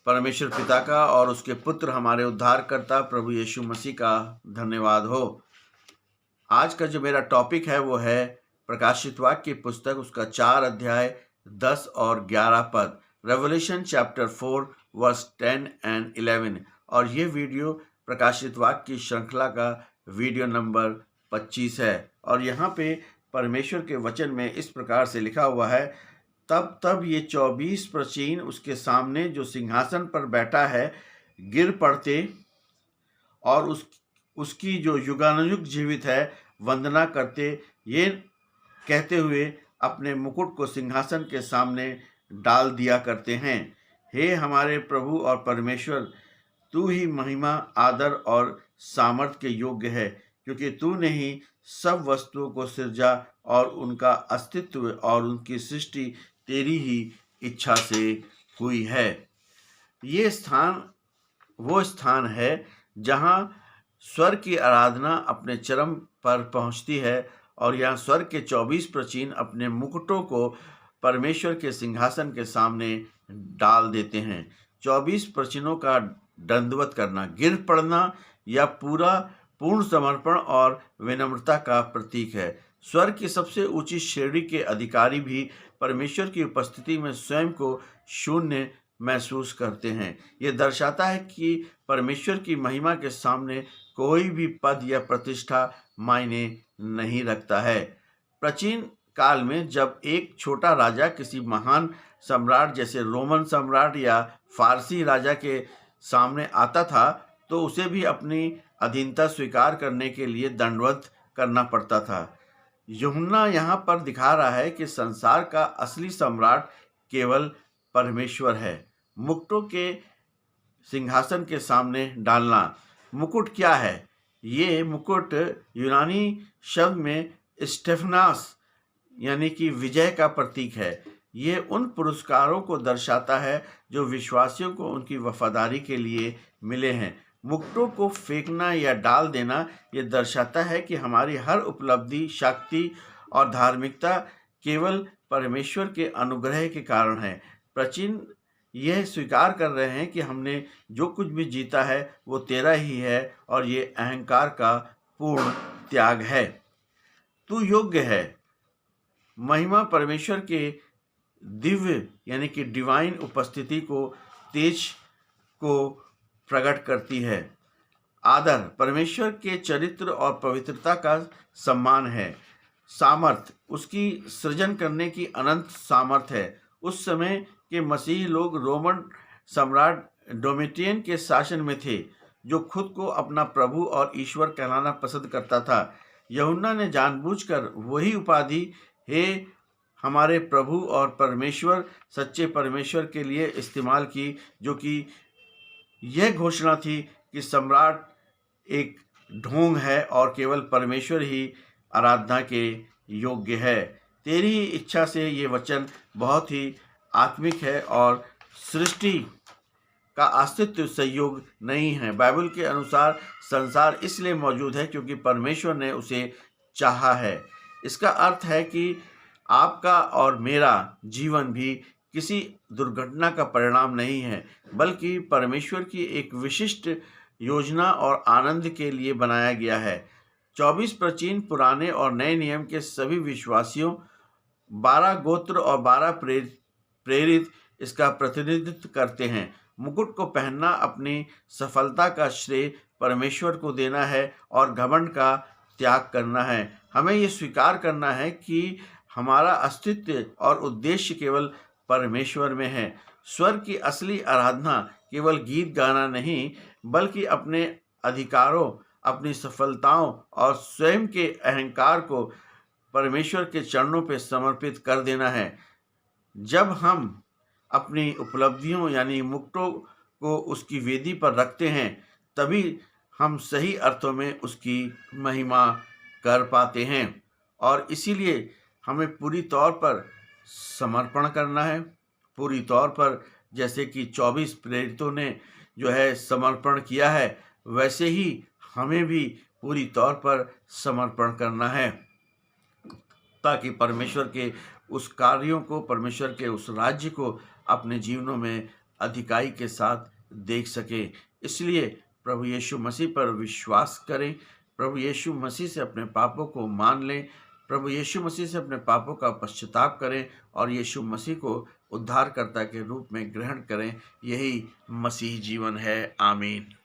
परमेश्वर पिता का और उसके पुत्र हमारे उद्धारकर्ता प्रभु यीशु मसीह का धन्यवाद हो। आज का जो मेरा टॉपिक है वो है प्रकाशित वाक्य की पुस्तक, उसका 4 अध्याय 10 और 11 पद, रेवलेशन चैप्टर 4 वर्स 10 एंड 11। और ये वीडियो प्रकाशित वाक्य की श्रृंखला का वीडियो नंबर 25 है। और यहाँ पे परमेश्वर के वचन में इस प्रकार से लिखा हुआ है, तब ये 24 प्राचीन उसके सामने जो सिंहासन पर बैठा है गिर पड़ते और उसकी जो युगानुयुग जीवित है वंदना करते, ये कहते हुए अपने मुकुट को सिंहासन के सामने डाल दिया करते हैं, हे हमारे प्रभु और परमेश्वर, तू ही महिमा, आदर और सामर्थ के योग्य है, क्योंकि तूने ही सब वस्तुओं को सिरजा और उनका अस्तित्व और उनकी सृष्टि तेरी ही इच्छा से हुई है। ये स्थान वो स्थान है जहाँ स्वर्ग की आराधना अपने चरम पर पहुँचती है और यहाँ स्वर्ग के 24 प्राचीन अपने मुकुटों को परमेश्वर के सिंहासन के सामने डाल देते हैं। 24 प्राचीनों का दंडवत करना, गिर पड़ना या पूर्ण समर्पण और विनम्रता का प्रतीक है। स्वर्ग की सबसे ऊंची श्रेणी के अधिकारी भी परमेश्वर की उपस्थिति में स्वयं को शून्य महसूस करते हैं। यह दर्शाता है कि परमेश्वर की महिमा के सामने कोई भी पद या प्रतिष्ठा मायने नहीं रखता है। प्राचीन काल में जब एक छोटा राजा किसी महान सम्राट जैसे रोमन सम्राट या फारसी राजा के सामने आता था तो उसे भी अपनी अधीनता स्वीकार करने के लिए दंडवत करना पड़ता था। यूहन्ना यहाँ पर दिखा रहा है कि संसार का असली सम्राट केवल परमेश्वर है। मुकुटों के सिंहासन के सामने डालना। मुकुट क्या है? ये मुकुट यूनानी शब्द में स्टेफनास यानी कि विजय का प्रतीक है। ये उन पुरस्कारों को दर्शाता है जो विश्वासियों को उनकी वफादारी के लिए मिले हैं। मुकुटों को फेंकना या डाल देना ये दर्शाता है कि हमारी हर उपलब्धि, शक्ति और धार्मिकता केवल परमेश्वर के अनुग्रह के कारण है। प्राचीन यह स्वीकार कर रहे हैं कि हमने जो कुछ भी जीता है वो तेरा ही है और ये अहंकार का पूर्ण त्याग है। तू योग्य है। महिमा परमेश्वर के दिव्य यानी कि डिवाइन उपस्थिति को, तेज को प्रकट करती है। आदर परमेश्वर के चरित्र और पवित्रता का सम्मान है। सामर्थ उसकी सृजन करने की अनंत सामर्थ है। उस समय के मसीही लोग रोमन सम्राट डोमिटियन के शासन में थे, जो खुद को अपना प्रभु और ईश्वर कहलाना पसंद करता था। यूहन्ना ने जानबूझकर वही उपाधि, हे हमारे प्रभु और परमेश्वर, सच्चे परमेश्वर के लिए इस्तेमाल की, जो कि यह घोषणा थी कि सम्राट एक ढोंग है और केवल परमेश्वर ही आराधना के योग्य है। तेरी ही इच्छा से ये वचन बहुत ही आत्मिक है और सृष्टि का अस्तित्व संयोग नहीं है। बाइबल के अनुसार संसार इसलिए मौजूद है क्योंकि परमेश्वर ने उसे चाहा है। इसका अर्थ है कि आपका और मेरा जीवन भी किसी दुर्घटना का परिणाम नहीं है, बल्कि परमेश्वर की एक विशिष्ट योजना और आनंद के लिए बनाया गया है। 24 प्राचीन पुराने और नए नियम के सभी विश्वासियों, 12 गोत्र और 12 प्रेरित इसका प्रतिनिधित्व करते हैं। मुकुट को पहनना अपनी सफलता का श्रेय परमेश्वर को देना है और घमंड का त्याग करना है। हमें ये स्वीकार करना है कि हमारा अस्तित्व और उद्देश्य केवल परमेश्वर में है। स्वर्ग की असली आराधना केवल गीत गाना नहीं, बल्कि अपने अधिकारों, अपनी सफलताओं और स्वयं के अहंकार को परमेश्वर के चरणों पर समर्पित कर देना है। जब हम अपनी उपलब्धियों यानी मुकुटों को उसकी वेदी पर रखते हैं, तभी हम सही अर्थों में उसकी महिमा कर पाते हैं। और इसीलिए हमें पूरी तौर पर समर्पण करना है। पूरी तौर पर जैसे कि 24 प्रेरितों ने जो है समर्पण किया है, वैसे ही हमें भी पूरी तौर पर समर्पण करना है, ताकि परमेश्वर के उस कार्यों को, परमेश्वर के उस राज्य को अपने जीवनों में अधिकाई के साथ देख सकें। इसलिए प्रभु यीशु मसीह पर विश्वास करें, प्रभु यीशु मसीह से अपने पापों को मान लें, प्रभु यीशु मसीह से अपने पापों का पश्चाताप करें और यीशु मसीह को उद्धारकर्ता के रूप में ग्रहण करें। यही मसीह जीवन है। आमीन।